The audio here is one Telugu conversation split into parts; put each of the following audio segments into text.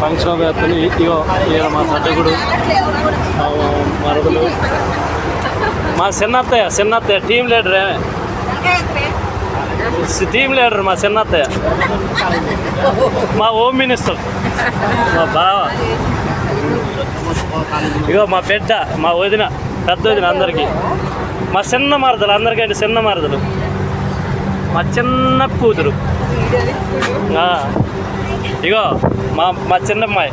ఫంక్షన్ వేత్తని ఇగో ఈయన మా సడ్డకుడు మరదలు మా చిన్నత్తయ్య టీం లీడరే మా చిన్నత్తయ్య మా హోమ్ మినిస్టర్ మా బావ ఇగో మా మా వదిన పెద్ద వదిన అందరికీ మా చిన్న మరదలు అందరికంటే చిన్న మరదలు మా చిన్న కూతురు ఇగో మా చిన్నమ్మాయి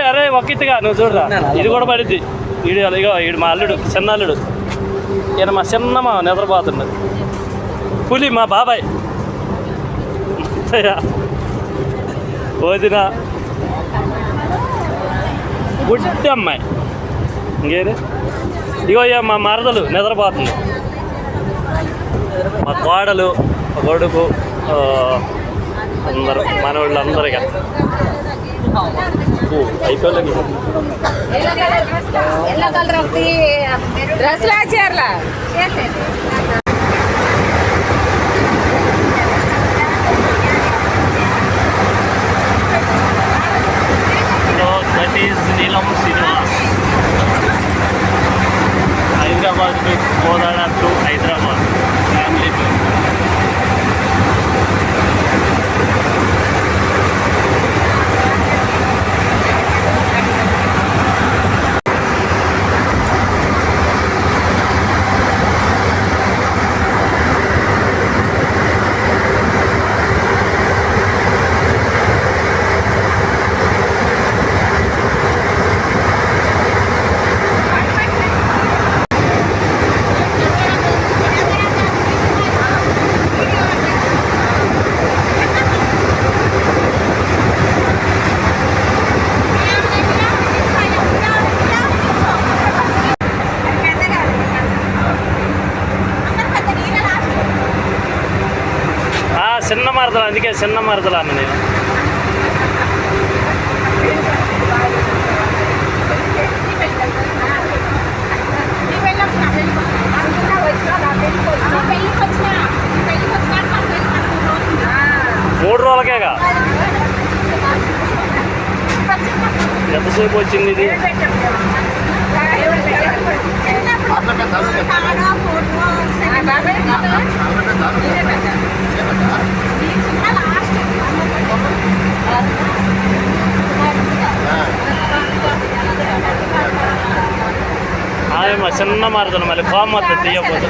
అరే ఒక్కితిగా నువ్వు చూడరా ఇది కూడా పడిద్ది ఇగో ఈడు మా అల్లుడు చిన్న అల్లుడు ఈయన మా చిన్నమ్మ నిద్రపోతుండు పులి మా బాబాయ్ వదిన గుడ్డి అమ్మాయి ఇంకేది ఇగో మా మరదలు నిద్రపోతుంది మా కోడలు మా కొడుకు అందరూ మనవాళ్ళు అందరిగా అయిపోయి దట్ ఈస్ నీలం cinema Hyderabad Kodad to Hyderabad family చిన్న మరదలు అందుకే చిన్న మరదలు అన్న నేను మూడు రోజులకేగా ఎంతసేపు వచ్చింది ఇది మా చిన్న మరదలు మళ్ళీ కోమత్త తీయకపోతే